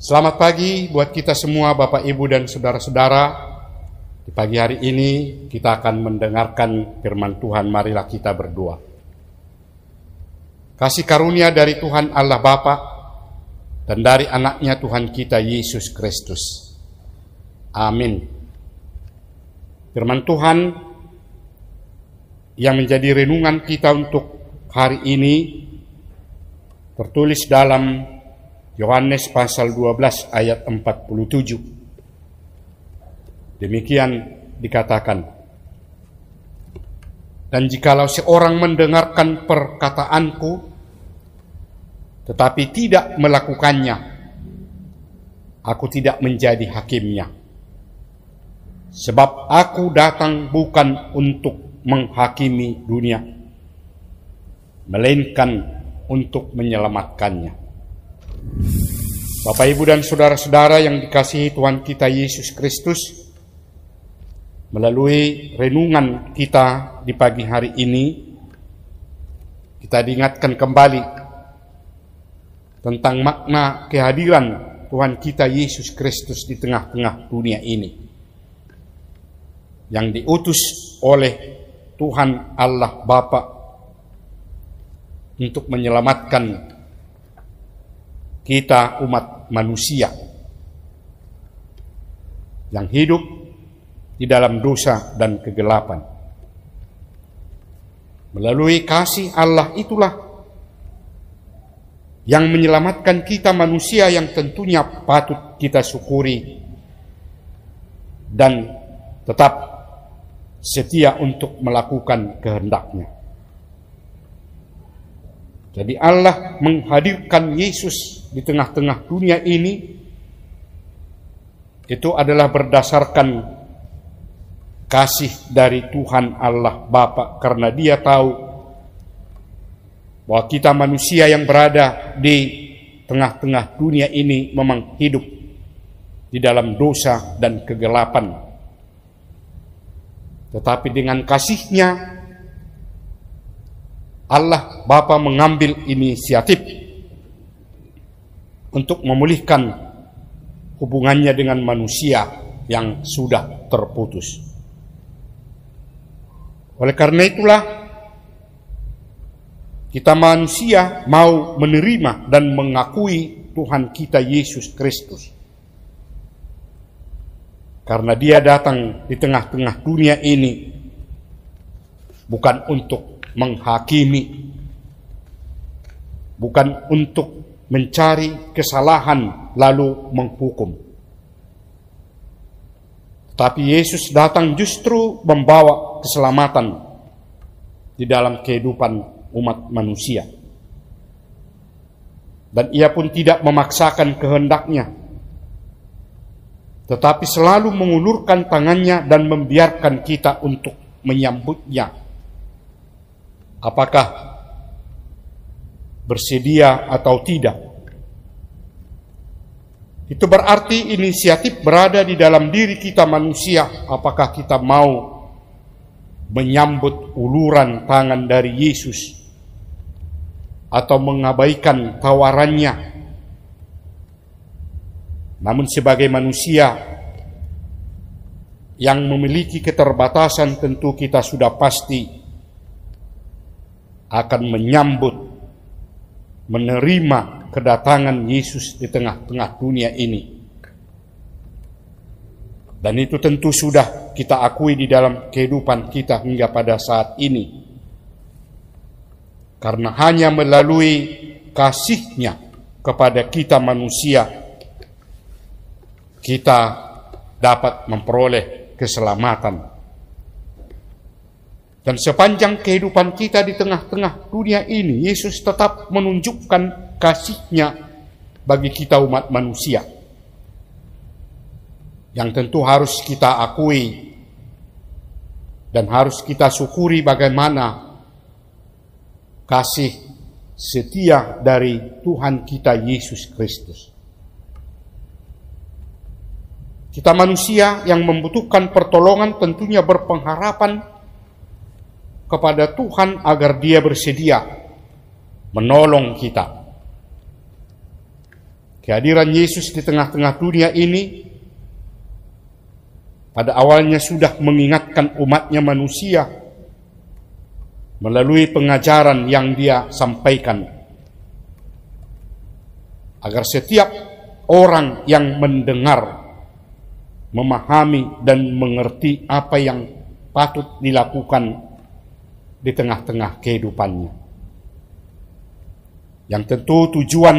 Selamat pagi buat kita semua Bapak, Ibu, dan saudara-saudara. Di pagi hari ini kita akan mendengarkan firman Tuhan. Marilah kita berdoa. Kasih karunia dari Tuhan Allah Bapa dan dari anaknya Tuhan kita Yesus Kristus. Amin. Firman Tuhan yang menjadi renungan kita untuk hari ini tertulis dalam Yohanes pasal 12 ayat 47. Demikian dikatakan, dan jikalau seorang mendengarkan perkataanku tetapi tidak melakukannya, aku tidak menjadi hakimnya. Sebab aku datang bukan untuk menghakimi dunia, melainkan untuk menyelamatkannya. Bapak, Ibu, dan saudara-saudara yang dikasihi Tuhan kita Yesus Kristus, melalui renungan kita di pagi hari ini, kita diingatkan kembali tentang makna kehadiran Tuhan kita Yesus Kristus di tengah-tengah dunia ini, yang diutus oleh Tuhan Allah Bapa untuk menyelamatkan kita umat manusia yang hidup di dalam dosa dan kegelapan. Melalui kasih Allah itulah yang menyelamatkan kita manusia, yang tentunya patut kita syukuri dan tetap setia untuk melakukan kehendak-Nya. Jadi Allah menghadirkan Yesus di tengah-tengah dunia ini, itu adalah berdasarkan kasih dari Tuhan Allah Bapa, karena Dia tahu bahwa kita manusia yang berada di tengah-tengah dunia ini memang hidup di dalam dosa dan kegelapan. Tetapi dengan kasih-Nya, Allah Bapa mengambil inisiatif untuk memulihkan hubungannya dengan manusia yang sudah terputus. Oleh karena itulah, kita manusia mau menerima dan mengakui Tuhan kita Yesus Kristus, karena Dia datang di tengah-tengah dunia ini bukan untuk menghakimi, bukan untuk mencari kesalahan lalu menghukum. Tapi Yesus datang justru membawa keselamatan di dalam kehidupan umat manusia. Dan Ia pun tidak memaksakan kehendak-Nya, tetapi selalu mengulurkan tangannya dan membiarkan kita untuk menyambutnya. Apakah bersedia atau tidak? Itu berarti inisiatif berada di dalam diri kita manusia. Apakah kita mau menyambut uluran tangan dari Yesus atau mengabaikan tawarannya? Namun sebagai manusia yang memiliki keterbatasan, tentu kita sudah pasti akan menyambut, menerima kedatangan Yesus di tengah-tengah dunia ini. Dan itu tentu sudah kita akui di dalam kehidupan kita hingga pada saat ini. Karena hanya melalui kasih-Nya kepada kita manusia, kita dapat memperoleh keselamatan. Dan sepanjang kehidupan kita di tengah-tengah dunia ini, Yesus tetap menunjukkan kasih-Nya bagi kita umat manusia, yang tentu harus kita akui dan harus kita syukuri bagaimana kasih setia dari Tuhan kita Yesus Kristus. Kita manusia yang membutuhkan pertolongan tentunya berpengharapan kepada Tuhan agar Dia bersedia menolong kita. Kehadiran Yesus di tengah-tengah dunia ini pada awalnya sudah mengingatkan umatnya manusia melalui pengajaran yang dia sampaikan, agar setiap orang yang mendengar, memahami dan mengerti apa yang patut dilakukan di tengah-tengah kehidupannya. Yang tentu tujuan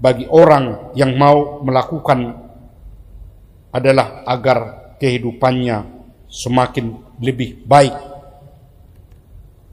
bagi orang yang mau melakukan adalah agar kehidupannya semakin lebih baik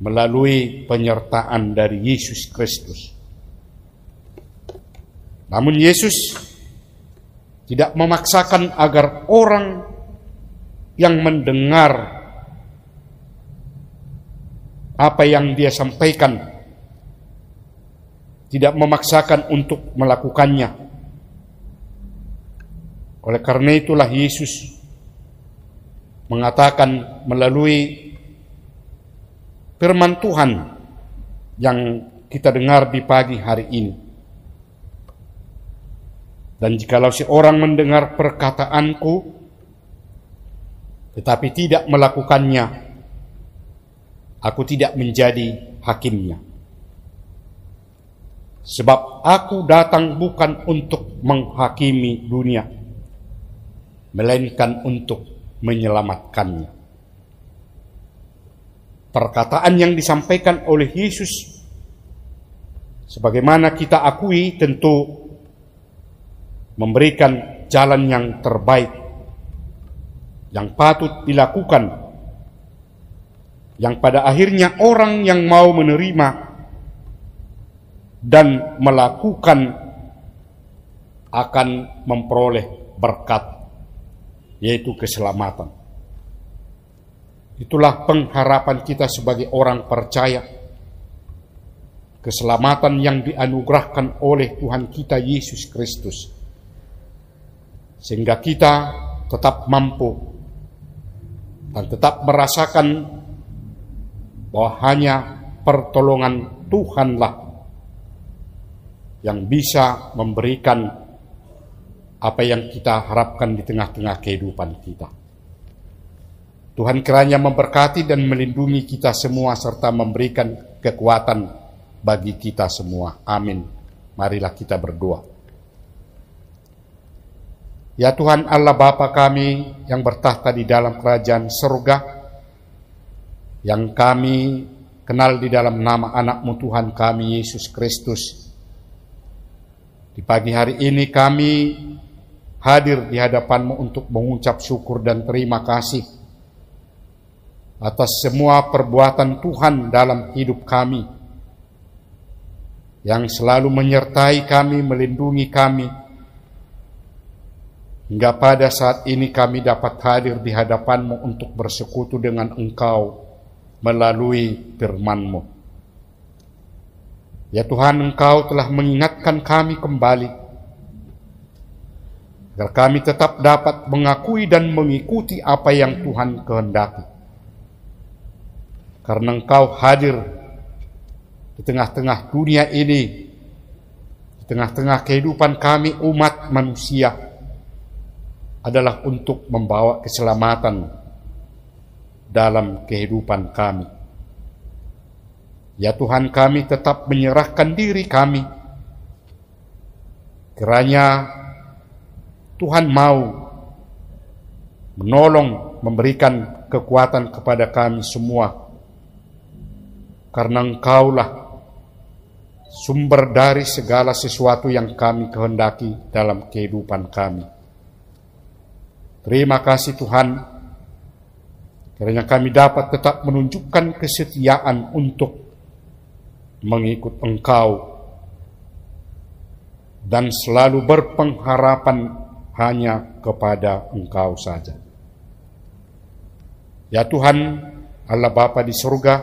melalui penyertaan dari Yesus Kristus. Namun Yesus tidak memaksakan agar orang yang mendengar apa yang dia sampaikan, tidak memaksakan untuk melakukannya. Oleh karena itulah Yesus mengatakan melalui firman Tuhan yang kita dengar di pagi hari ini, dan jikalau seorang mendengar perkataanku tetapi tidak melakukannya, aku tidak menjadi hakimnya. Sebab aku datang bukan untuk menghakimi dunia, melainkan untuk menyelamatkannya. Perkataan yang disampaikan oleh Yesus, sebagaimana kita akui, tentu memberikan jalan yang terbaik, yang patut dilakukan, yang pada akhirnya orang yang mau menerima dan melakukan akan memperoleh berkat, yaitu keselamatan. Itulah pengharapan kita sebagai orang percaya, keselamatan yang dianugerahkan oleh Tuhan kita Yesus Kristus, sehingga kita tetap mampu dan tetap merasakan bahwa hanya pertolongan Tuhanlah yang bisa memberikan apa yang kita harapkan di tengah-tengah kehidupan kita. Tuhan kiranya memberkati dan melindungi kita semua serta memberikan kekuatan bagi kita semua. Amin. Marilah kita berdoa. Ya Tuhan Allah Bapa kami yang bertahta di dalam kerajaan surga, yang kami kenal di dalam nama anak-Mu Tuhan kami Yesus Kristus, di pagi hari ini kami hadir di hadapan-Mu untuk mengucap syukur dan terima kasih atas semua perbuatan Tuhan dalam hidup kami, yang selalu menyertai kami, melindungi kami, hingga pada saat ini kami dapat hadir di hadapan-Mu untuk bersekutu dengan Engkau melalui firman-Mu. Ya Tuhan, Engkau telah mengingatkan kami kembali agar kami tetap dapat mengakui dan mengikuti apa yang Tuhan kehendaki. Karena Engkau hadir di tengah-tengah dunia ini, di tengah-tengah kehidupan kami umat manusia, adalah untuk membawa keselamatan dalam kehidupan kami. Ya Tuhan, kami tetap menyerahkan diri kami. Kiranya Tuhan mau menolong, memberikan kekuatan kepada kami semua, karena Engkaulah sumber dari segala sesuatu yang kami kehendaki dalam kehidupan kami. Terima kasih Tuhan, kiranya kami dapat tetap menunjukkan kesetiaan untuk mengikut Engkau dan selalu berpengharapan hanya kepada Engkau saja. Ya Tuhan Allah Bapa di surga,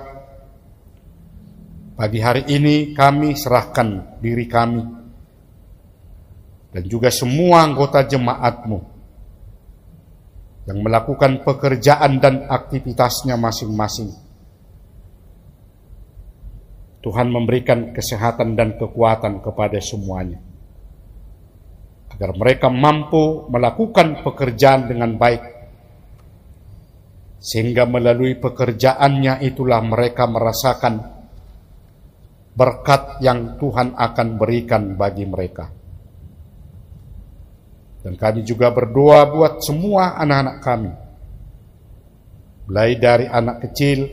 pagi hari ini kami serahkan diri kami dan juga semua anggota jemaat-Mu yang melakukan pekerjaan dan aktivitasnya masing-masing. Tuhan memberikan kesehatan dan kekuatan kepada semuanya. agar mereka mampu melakukan pekerjaan dengan baik, sehingga melalui pekerjaannya itulah mereka merasakan berkat yang Tuhan akan berikan bagi mereka. Dan kami juga berdoa buat semua anak-anak kami, mulai dari anak kecil,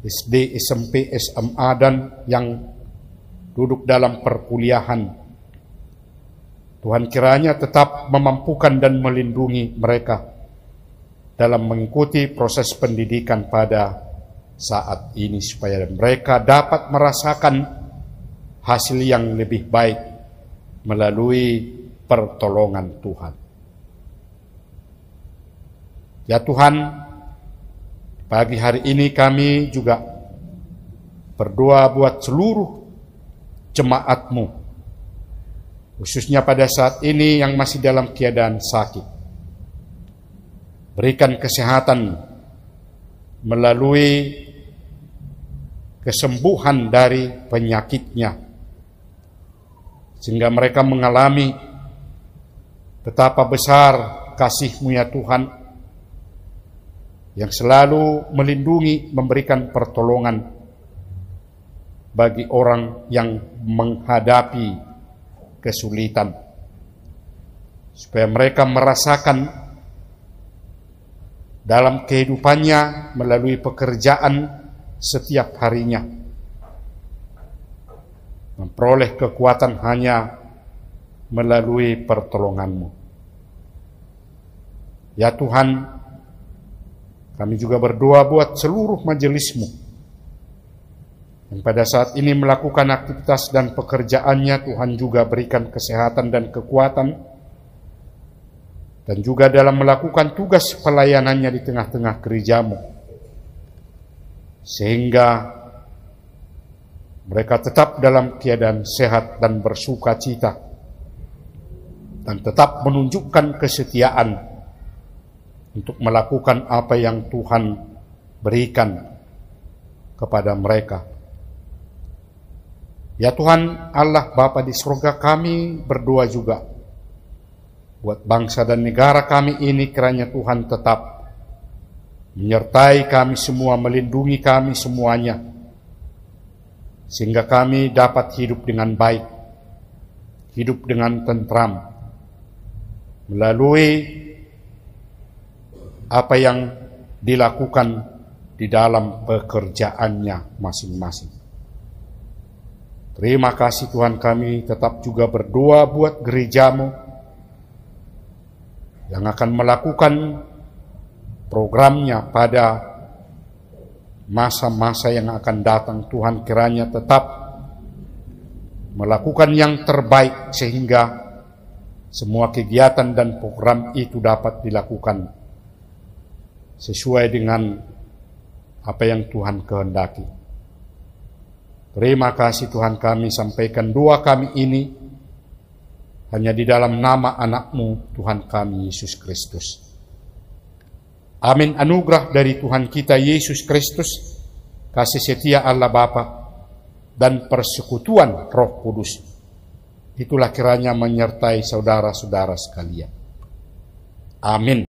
SD, SMP, SMA, dan yang duduk dalam perkuliahan. Tuhan kiranya tetap memampukan dan melindungi mereka dalam mengikuti proses pendidikan pada saat ini, supaya mereka dapat merasakan hasil yang lebih baik melalui pertolongan Tuhan. Ya Tuhan, pagi hari ini kami juga berdoa buat seluruh jemaat-Mu, khususnya pada saat ini yang masih dalam keadaan sakit. Berikan kesehatan melalui kesembuhan dari penyakitnya, sehingga mereka mengalami betapa besar kasih-Mu ya Tuhan, yang selalu melindungi, memberikan pertolongan bagi orang yang menghadapi kesulitan, supaya mereka merasakan dalam kehidupannya melalui pekerjaan setiap harinya memperoleh kekuatan hanya melalui pertolongan-Mu. Ya Tuhan, kami juga berdoa buat seluruh majelis-Mu yang pada saat ini melakukan aktivitas dan pekerjaannya. Tuhan juga berikan kesehatan dan kekuatan, dan juga dalam melakukan tugas pelayanannya di tengah-tengah gereja-Mu, sehingga mereka tetap dalam keadaan sehat dan bersuka cita, dan tetap menunjukkan kesetiaan untuk melakukan apa yang Tuhan berikan kepada mereka. Ya Tuhan Allah Bapa di surga, kami berdoa juga buat bangsa dan negara kami ini, kiranya Tuhan tetap menyertai kami semua, melindungi kami semuanya, sehingga kami dapat hidup dengan baik, hidup dengan tentram, melalui apa yang dilakukan di dalam pekerjaannya masing-masing. Terima kasih Tuhan, kami tetap juga berdoa buat gereja-Mu yang akan melakukan programnya pada masa-masa yang akan datang. Tuhan kiranya tetap melakukan yang terbaik, sehingga semua kegiatan dan program itu dapat dilakukan sesuai dengan apa yang Tuhan kehendaki. Terima kasih Tuhan, kami sampaikan doa kami ini hanya di dalam nama anak-Mu, Tuhan kami Yesus Kristus. Amin. Anugerah dari Tuhan kita Yesus Kristus, kasih setia Allah Bapa, dan persekutuan Roh Kudus, itulah kiranya menyertai saudara-saudara sekalian. Amin.